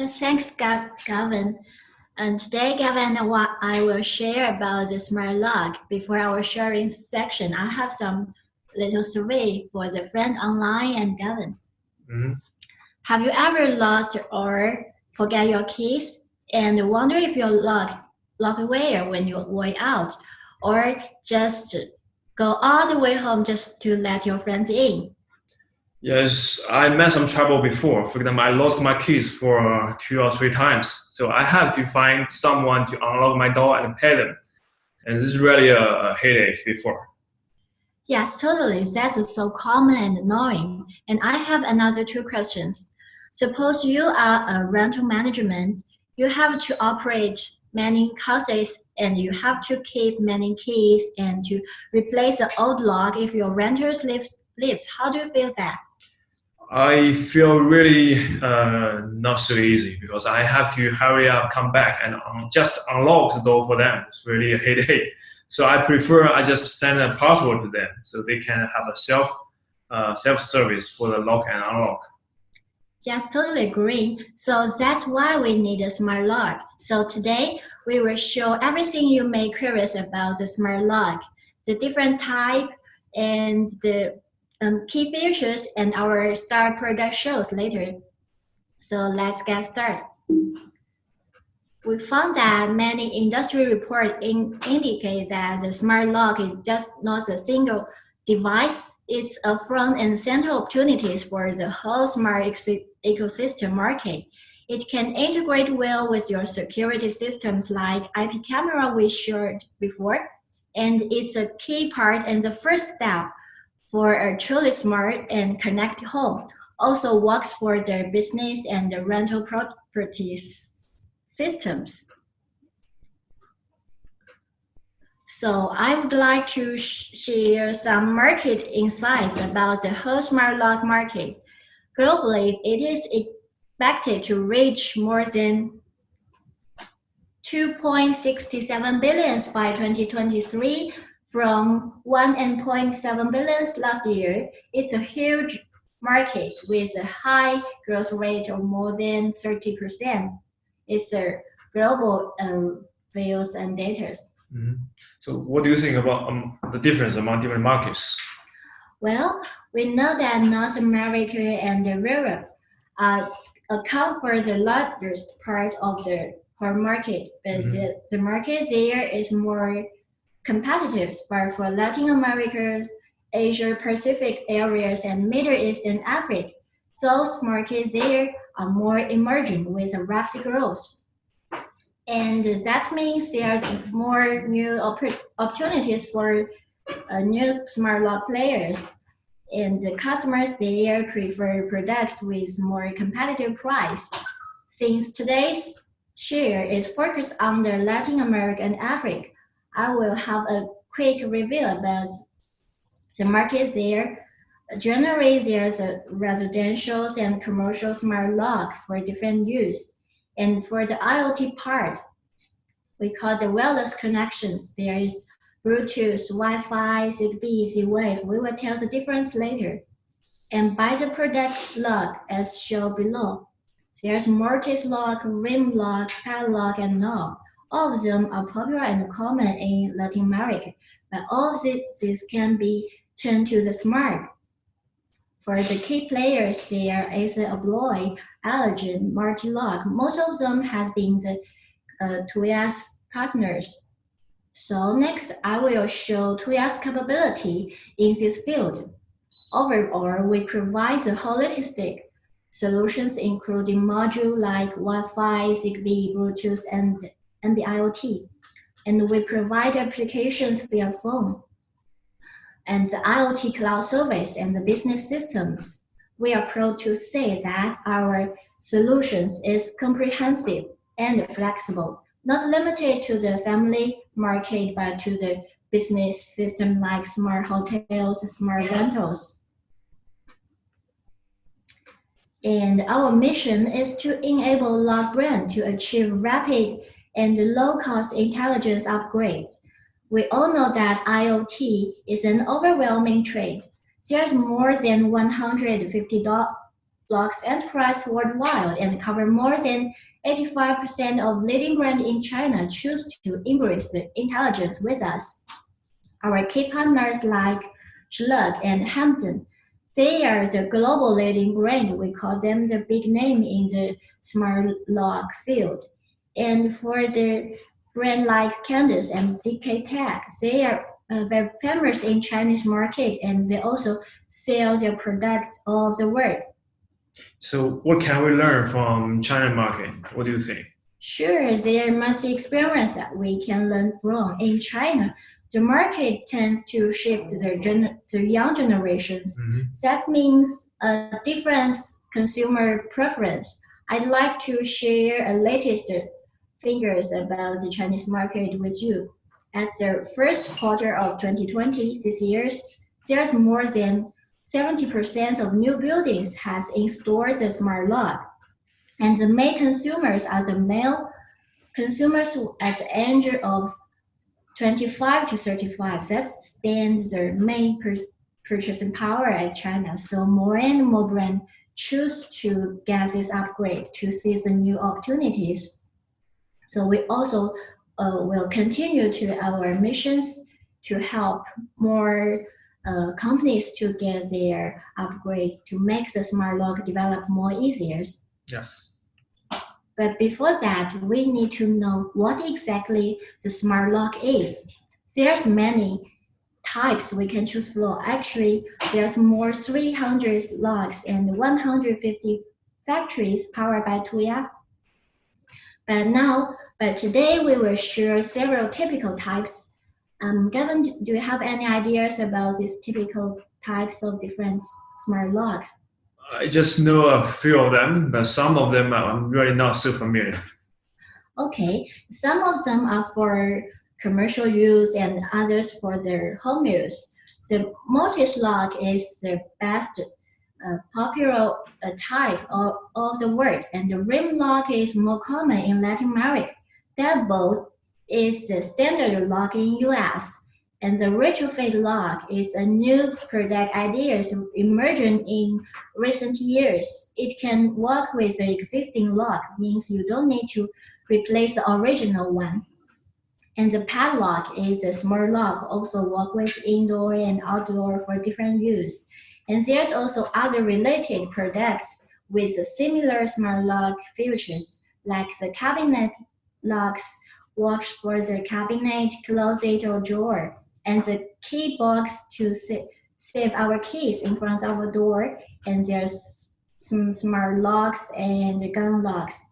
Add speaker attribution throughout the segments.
Speaker 1: Thanks, Gavin. And today, Gavin, what I will share about the smart lock. Before our sharing section, I have some little survey for the friend online and Gavin. Have you ever lost or forget your keys and wonder if you're locked away when you're way out, or just go all the way home just to let your friends in?
Speaker 2: Yes, I met some trouble before. For example, I lost my keys for 2 or 3 times. So I have to find someone to unlock my door and pay them. And this is really a headache before.
Speaker 1: Yes, totally. That's so common and annoying. And I have another two questions. Suppose you are a rental management, you have to operate many houses and you have to keep many keys and to replace the old lock if your renters leaves. How do you feel that?
Speaker 2: I feel really not so easy because I have to hurry up, come back, and just unlock the door for them. It's really a headache. So I just send a password to them so they can have a self service for the lock and unlock.
Speaker 1: Yes, totally agree. So that's why we need a smart lock. So today we will show everything you may curious about the smart lock, the different type and the key features and our star product shows later. So let's get started. We found that many industry reports indicate that the smart lock is just not a single device. It's a front and center opportunities for the whole smart ecosystem market. It can integrate well with your security systems like IP camera we showed before, and it's a key part and the first step for a truly smart and connected home. Also works for their business and the rental properties systems. So I would like to share some market insights about the whole smart lock market. Globally, it is expected to reach more than 2.67 billion by 2023 from 1.7 billion last year. It's a huge market with a high growth rate of more than 30%. It's a global views and data.
Speaker 2: So what do you think about the difference among different markets?
Speaker 1: Well, we know that North America and Europe account for the largest part of the whole market, but the market there is more competitive. But for Latin America, Asia Pacific areas, and Middle East and Africa, those markets there are more emerging with a rapid growth. And that means there's more new opportunities for new smart lock players. And the customers there prefer products with more competitive price. Since today's share is focused on the Latin America and Africa, I will have a quick review about the market there. Generally, there's a residential and commercial smart lock for different use. And for the IoT part, we call the wireless connections. There is Bluetooth, Wi-Fi, Zigbee, Z-Wave. We will tell the difference later. And by the product lock, as shown below, there's mortise lock, rim lock, padlock, and knob. All of them are popular and common in Latin America, but all of these can be turned to the smart. For the key players, there is a Abloy, Allergen, Multi-Lock. Most of them has been the 2S partners. So next, I will show 2S capability in this field. Overall, we provide the holistic solutions including modules like Wi-Fi, Zigbee, Bluetooth, and NB-IoT. And we provide applications via phone and the IoT cloud service and the business systems. We are proud to say that our solutions is comprehensive and flexible, not limited to the family market, but to the business system like smart hotels, smart rentals. And our mission is to enable lock brand to achieve rapid and low-cost intelligence upgrade. We all know that IoT is an overwhelming trend. There's more than 150 locks enterprise worldwide and cover more than 85% of leading brands in China choose to embrace the intelligence with us. Our key partners like Schlug and Hampton, they are the global leading brand. We call them the big name in the smart lock field. And for the brand like Candace and DK Tech, they are very famous in Chinese market and they also sell their product all over the world.
Speaker 2: So what can we learn from China market? What do you think?
Speaker 1: Sure, there are much experience that we can learn from. In China, the market tends to shift the young generations. That means a different consumer preference. I'd like to share a latest figures about the Chinese market with you. At the first quarter of 2020, this year, there's more than 70% of new buildings has installed the smart lock. And the main consumers are the male consumers at the age of 25 to 35. That stands the main purchasing power at China. So more and more brands choose to get this upgrade to seize the new opportunities. So we also will continue to our missions to help more companies to get their upgrade to make the smart lock develop more easier.
Speaker 2: Yes.
Speaker 1: But before that, we need to know what exactly the smart lock is. There's many types we can choose from. Actually, there's more 300 locks and 150 factories powered by Tuya. But today we will share several typical types. Gavin, do you have any ideas about these typical types of different smart locks?
Speaker 2: I just know a few of them, but some of them I'm really not so familiar.
Speaker 1: Okay, some of them are for commercial use and others for their home use. The mortise lock is the best popular type of the world, and the rim lock is more common in Latin America. Deadbolt is the standard lock in US, and the retrofit lock is a new product idea emerging in recent years. It can work with the existing lock, means you don't need to replace the original one. And the padlock is a small lock, also work with indoor and outdoor for different use. And there's also other related product with a similar smart lock features, like the cabinet locks works for the cabinet, closet, or drawer, and the key box to save our keys in front of a door, and there's some smart locks and gun locks.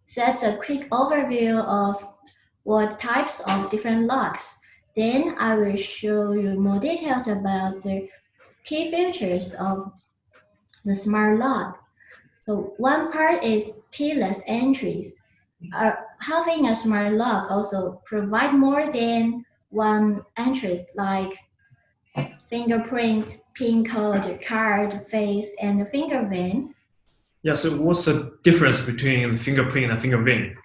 Speaker 1: So that's a quick overview of what types of different locks. Then I will show you more details about the key features of the smart lock. So one part is keyless entries. Having a smart lock also provide more than one entries like fingerprint, PIN code, card, face, and fingerprint.
Speaker 2: Yeah, so what's the difference between fingerprint and fingerprint?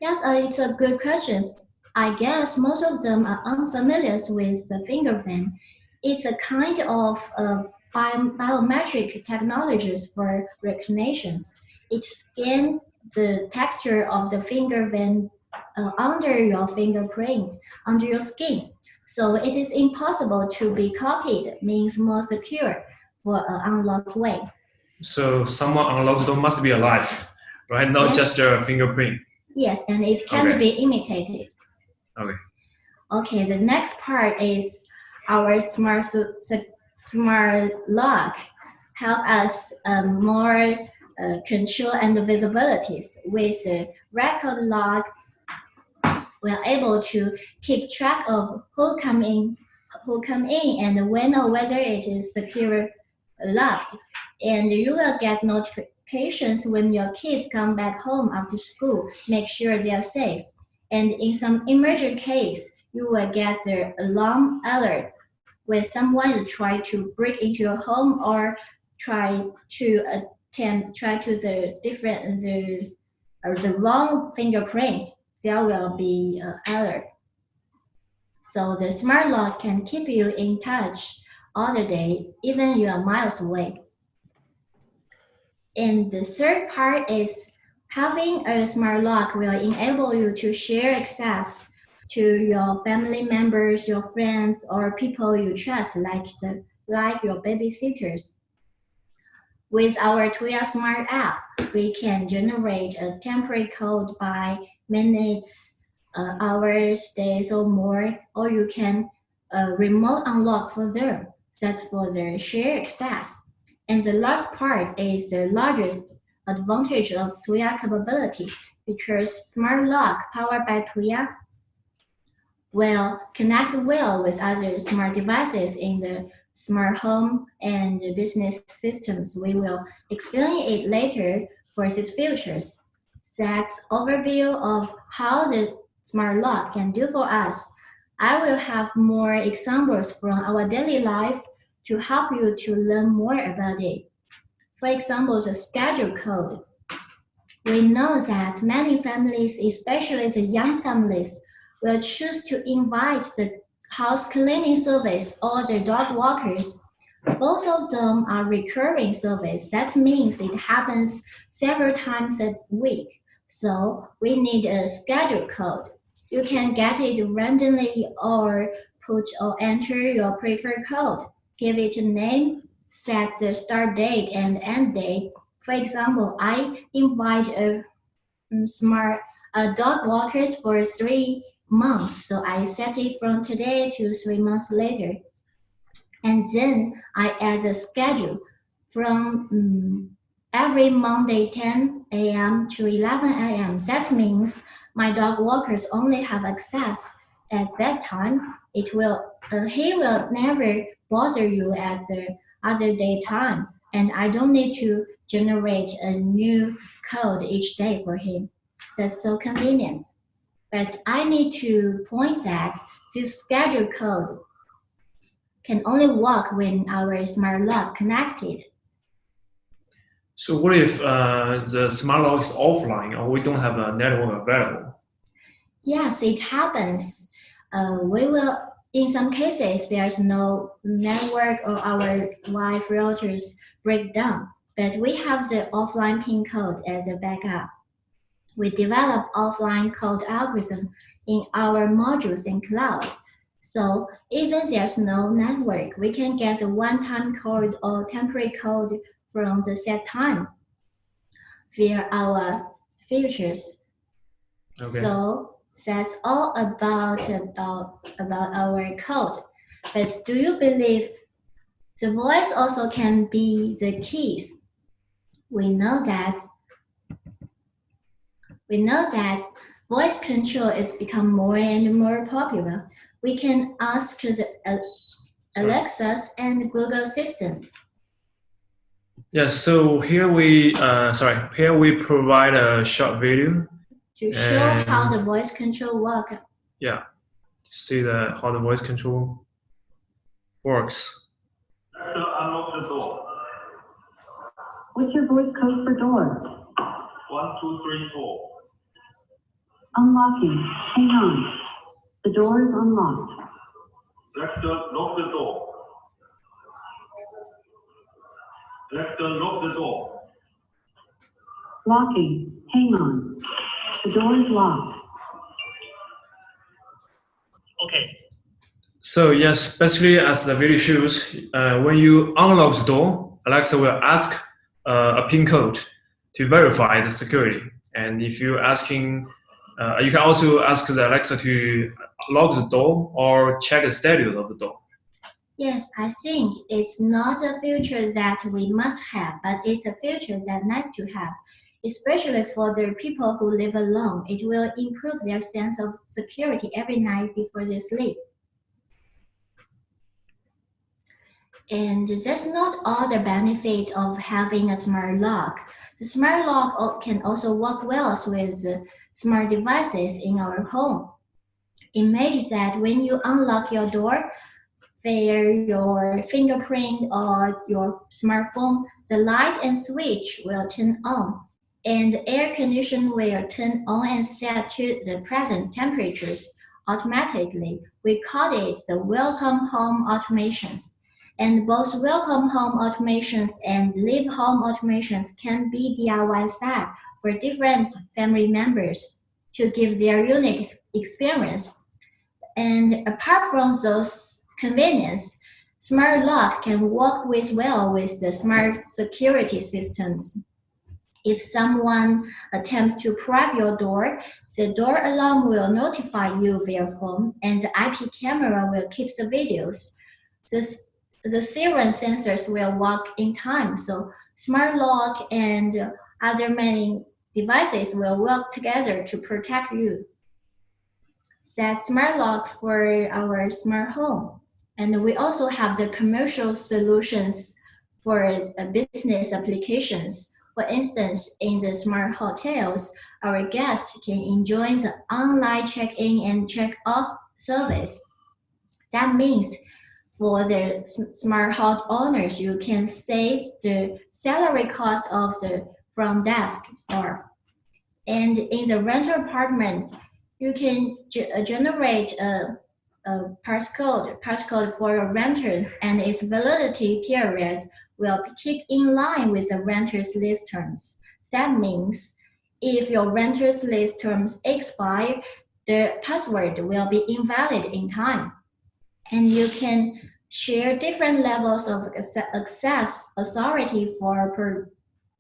Speaker 1: Yes, it's a good question. I guess most of them are unfamiliar with the fingerprint. It's a kind of biometric technologies for recognitions. It scans the texture of the fingerprint under your fingerprint, under your skin. So it is impossible to be copied, means more secure for an unlocked way.
Speaker 2: So someone unlocked door must be alive, right? Not
Speaker 1: Yes.
Speaker 2: just a fingerprint.
Speaker 1: Yes, and it can
Speaker 2: Okay.
Speaker 1: be imitated.
Speaker 2: Okay.
Speaker 1: Okay, the next part is our smart lock help us more control and visibilities. With the record lock, we are able to keep track of who come in, and when or whether it is secure locked. And you will get notifications when your kids come back home after school. Make sure they are safe. And in some emergent case, you will get the alarm alert when someone try to break into your home or try to the wrong fingerprint. There will be an alert. So the smart lock can keep you in touch all the day, even you are miles away. And the third part is having a smart lock will enable you to share access to your family members, your friends, or people you trust, like your babysitters. With our Tuya Smart app, we can generate a temporary code by minutes, hours, days, or more, or you can remote unlock for them. That's for the shared access. And the last part is the largest advantage of Tuya capability because smart lock powered by Tuya will connect well with other smart devices in the smart home and business systems. We will explain it later for these features. That's overview of how the smart lock can do for us. I will have more examples from our daily life to help you to learn more about it. For example, the schedule code. We know that many families, especially the young families, will choose to invite the house cleaning service or the dog walkers. Both of them are recurring service. That means it happens several times a week. So we need a schedule code. You can get it randomly or put or enter your preferred code. Give it a name, set the start date and end date. For example, I invite a dog walkers for 3 months. So I set it from today to 3 months later. And then I add a schedule from every Monday 10 a.m. to 11 a.m. That means my dog walkers only have access at that time. He will never bother you at the other day time, and I don't need to generate a new code each day for him. That's so convenient. But I need to point that this schedule code can only work when our smart lock connected.
Speaker 2: So what if the smart lock is offline or we don't have a network available?
Speaker 1: Yes, it happens. In some cases, there's no network or our Wi-Fi routers break down, but we have the offline pin code as a backup. We develop offline code algorithm in our modules in cloud. So even there's no network, we can get a one-time code or temporary code from the set time via our features.
Speaker 2: Okay.
Speaker 1: So that's all about our code. But do you believe the voice also can be the keys? We know that voice control is become more and more popular. We can ask the Alexas and Google Assistant.
Speaker 2: Yes. So here we provide a short video
Speaker 1: to show how the voice control works.
Speaker 2: Yeah, see how the voice control works.
Speaker 3: Unlock the door.
Speaker 4: What's your voice code for door?
Speaker 3: 1, 2, 3, 4.
Speaker 4: Unlocking. Hang on. The door is unlocked.
Speaker 3: Alexa, lock the door. Alexa, lock the door.
Speaker 4: Locking. Hang on. The door is locked.
Speaker 3: Okay.
Speaker 2: So yes, basically as the video shows, when you unlock the door, Alexa will ask a PIN code to verify the security. And if you're asking, you can also ask the Alexa to lock the door or check the status of the door.
Speaker 1: Yes, I think it's not a feature that we must have, but it's a feature that nice to have. Especially for the people who live alone, it will improve their sense of security every night before they sleep. And that's not all the benefit of having a smart lock. The smart lock can also work well with smart devices in our home. Imagine that when you unlock your door via your fingerprint or your smartphone, the light and switch will turn on, and the air conditioner will turn on and set to the present temperatures automatically. We call it the welcome home automations. And both welcome home automations and leave home automations can be DIY set for different family members to give their unique experience. And apart from those convenience, smart lock can work well with the smart security systems. If someone attempts to pry your door, the door alarm will notify you via phone, and the IP camera will keep the videos. The, the siren sensors will work in time, so smart lock and other many devices will work together to protect you. That's smart lock for our smart home. And we also have the commercial solutions for business applications. For instance, in the smart hotels, our guests can enjoy the online check-in and check-out service. That means for the smart hot owners, you can save the salary cost of the front desk staff. And in the rental apartment, you can generate a passcode for your renters, and its validity period will keep in line with the renter's lease terms. That means if your renter's lease terms expire, the password will be invalid in time. And you can share different levels of access authority for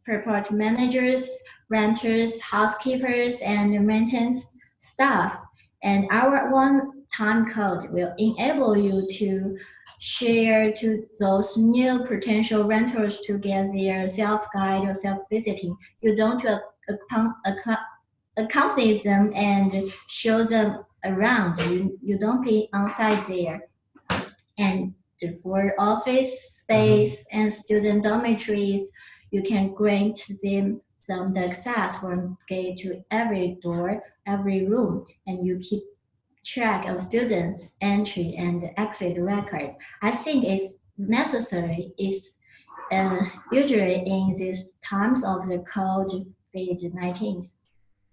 Speaker 1: property managers, renters, housekeepers, and maintenance staff. And our one-time code will enable you to share to those new potential renters to get their self-guide or self-visiting. You don't accompany them and show them around. You don't be on site there. And for office space and student dormitories, you can grant them some access from gate to every door, every room, and you keep track of students' entry and exit record. I think it's necessary. It's usually in these times of the COVID-19.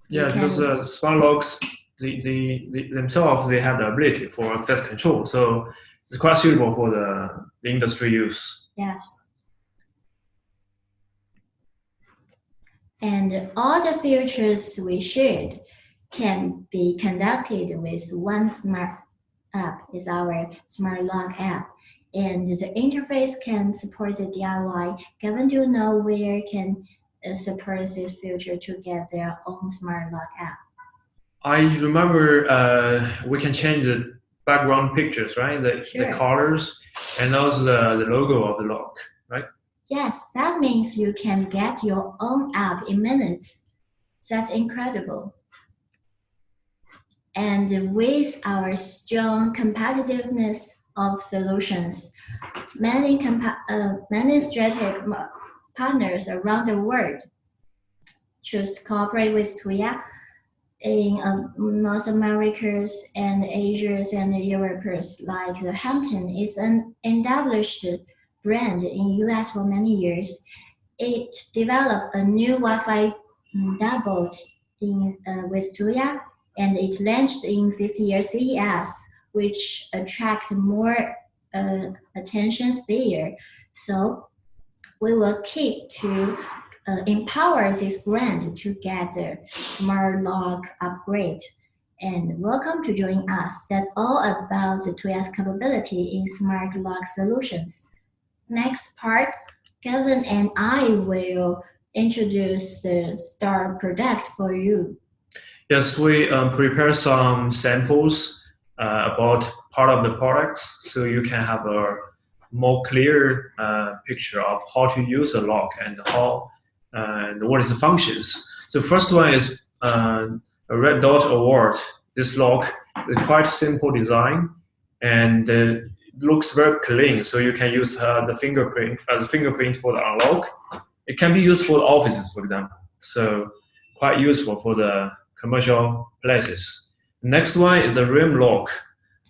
Speaker 2: Yeah, because smart locks, themselves, they have the ability for access control. So it's quite suitable for the industry use.
Speaker 1: Yes. And all the features we shared can be conducted with one smart app. Is our smart lock app. And the interface can support the DIY. Given to know where can support this feature to get their own smart lock app.
Speaker 2: I remember we can change the background pictures, right? The colors and also the logo of the lock, right?
Speaker 1: Yes, that means you can get your own app in minutes. That's incredible. And with our strong competitiveness of solutions, many strategic partners around the world choose to cooperate with Tuya in North Americas and Asias and Europes. Like the Hampton is an established brand in US for many years. It developed a new Wi-Fi double with Tuya, and it launched in this year's CES, which attract more attention there. So we will keep to empower this brand to get the smart lock upgrade. And welcome to join us. That's all about the Tuya's capability in smart lock solutions. Next part, Kevin and I will introduce the star product for you.
Speaker 2: Yes, we prepare some samples about part of the products, so you can have a more clear picture of how to use a lock and how and what is the functions. So first one is a Red Dot Award. This lock is quite simple design and looks very clean. So you can use the fingerprint for the unlock. It can be used for the offices, for example. So quite useful for the commercial places. Next one is the rim lock.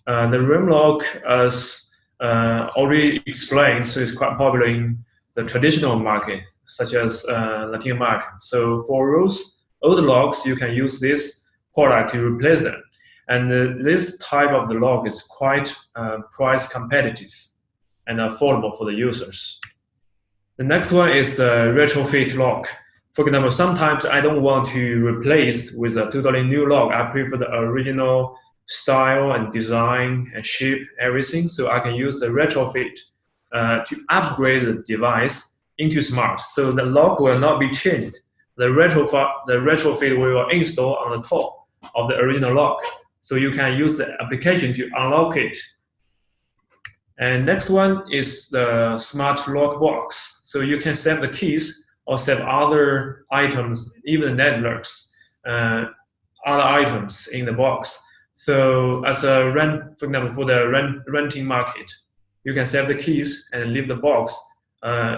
Speaker 2: The rim lock, as already explained, so it's quite popular in the traditional market, such as Latin America. So for those old locks, you can use this product to replace them. And this type of the lock is quite price competitive. and affordable for the users. The next one is the retrofit lock. For example, sometimes I don't want to replace with a totally new lock. I prefer the original style and design and shape, everything. So I can use the retrofit to upgrade the device into smart. So the lock will not be changed. The retrofit will install on the top of the original lock. So you can use the application to unlock it. And next one is the smart lock box. So you can save the keys or save other items, even networks, other items in the box. So as a rent, for example, for the renting market, you can save the keys and leave the box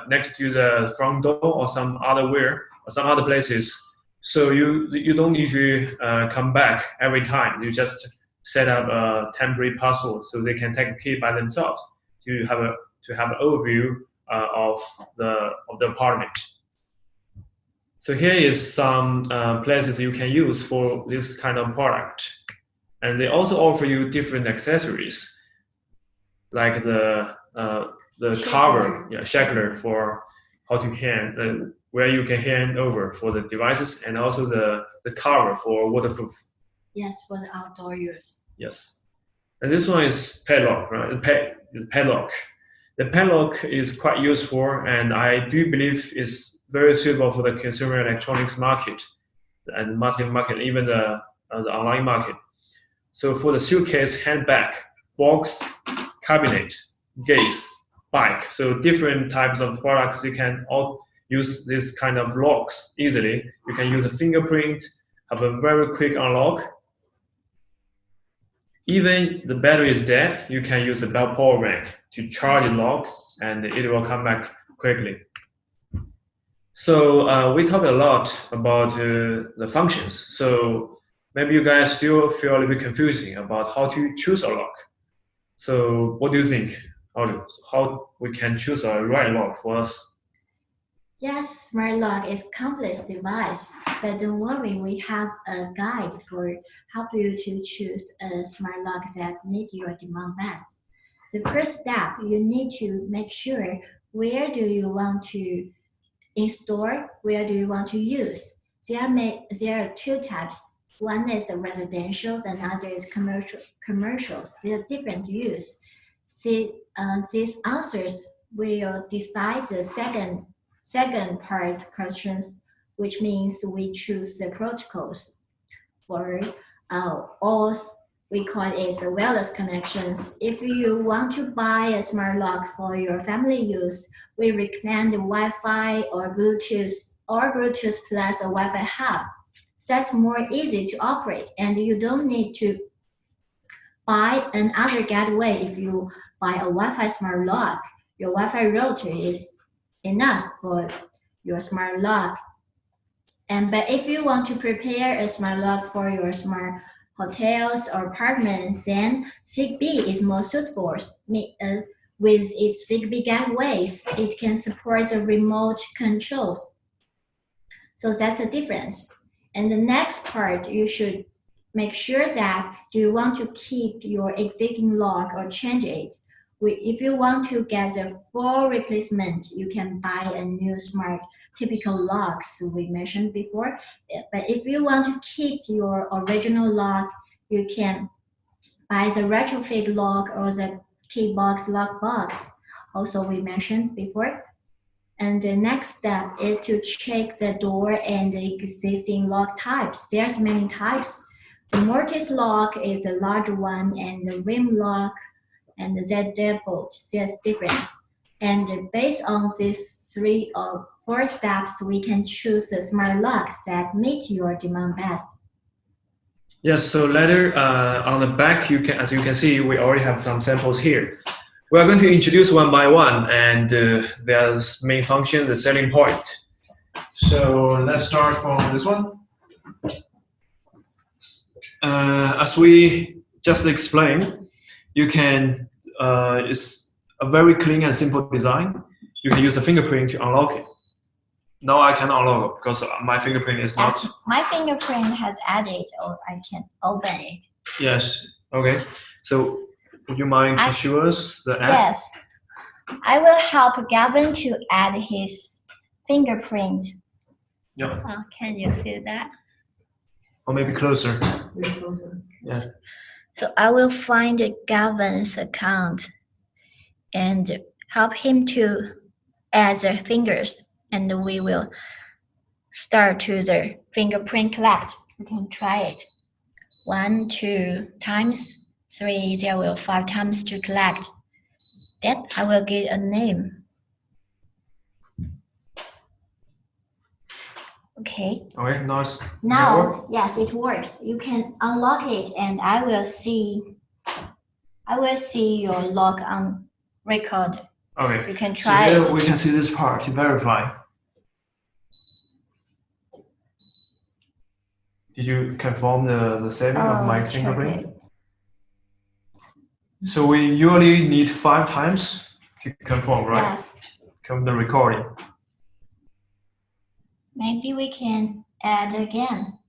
Speaker 2: next to the front door or some other places. So you don't need to come back every time. You just set up a temporary password so they can take the key by themselves to have an overview of the apartment. So here is some places you can use for this kind of product, and they also offer you different accessories, like the cover, shackler for how to hand, where you can hand over for the devices, and also the cover for waterproof.
Speaker 1: Yes, for the outdoor use.
Speaker 2: Yes, and this one is padlock, right? The padlock. The padlock is quite useful, and I do believe it's very suitable for the consumer electronics market and massive market, even the online market. So for the suitcase, handbag, box, cabinet, gaze, bike, so different types of products, you can all use this kind of locks easily. You can use a fingerprint, have a very quick unlock. Even the battery is dead, you can use a belt power bank to charge the lock, and it will come back quickly. So we talked a lot about the functions. So maybe you guys still feel a little bit confusing about how to choose a lock. So what do you think? How we can choose a right lock for us?
Speaker 1: Yes, smart lock is a complex device, but don't worry, we have a guide for help you to choose a smart lock that meets your demand best. The first step, you need to make sure where do you want to install, where do you want to use. There are two types. One is residential, and other is commercials. They are different use. These answers will decide the second part questions, which means we choose the protocols for all we call it the wireless connections. If you want to buy a smart lock for your family use, we recommend Wi-Fi or Bluetooth plus a Wi-Fi hub. That's more easy to operate, and you don't need to buy another gateway. If you buy a Wi-Fi smart lock, your Wi-Fi router is enough for your smart lock. But if you want to prepare a smart lock for your smart hotels or apartments, then Zigbee is more suitable. With its Zigbee gateways, it can support the remote controls. So that's the difference. And the next part, you should make sure that do you want to keep your existing lock or change it. If you want to get the full replacement, you can buy a new smart typical locks we mentioned before. But if you want to keep your original lock, you can buy the retrofit lock or the keybox lock box, also we mentioned before. And the next step is to check the door and the existing lock types. There's many types. The mortise lock is a large one, and the rim lock and the deadbolt, that's different. And based on these 3 or 4 steps, we can choose the smart locks that meet your demand best.
Speaker 2: Yes, so later on the back, as you can see, we already have some samples here. We are going to introduce one by one, and there's main function, the selling point. So let's start from this one. As we just explained, you can, it's a very clean and simple design. You can use a fingerprint to unlock it. Now I can unlock it because my fingerprint is not.
Speaker 1: Yes, my fingerprint has added, or I can open it.
Speaker 2: Yes, okay. So would you mind to show us the app?
Speaker 1: Yes. I will help Gavin to add his fingerprint.
Speaker 2: Yeah.
Speaker 1: Can you see that?
Speaker 2: Or maybe closer. Yeah.
Speaker 1: So I will find Gavin's account and help him to add the fingers, and we will start to the fingerprint collect. You can try it. 1, 2 times, 3, there will 5 times to collect. Then I will get a name. Okay.
Speaker 2: Okay, nice.
Speaker 1: Now, yes, it works. You can unlock it, and I will see your log on record.
Speaker 2: Okay.
Speaker 1: You can
Speaker 2: So
Speaker 1: try
Speaker 2: here
Speaker 1: it.
Speaker 2: we can see this part to verify. Did you confirm the setting of my
Speaker 1: check
Speaker 2: fingerprint?
Speaker 1: it.
Speaker 2: So we usually need 5 times to confirm, right?
Speaker 1: Yes.
Speaker 2: Confirm the recording.
Speaker 1: Maybe we can add again.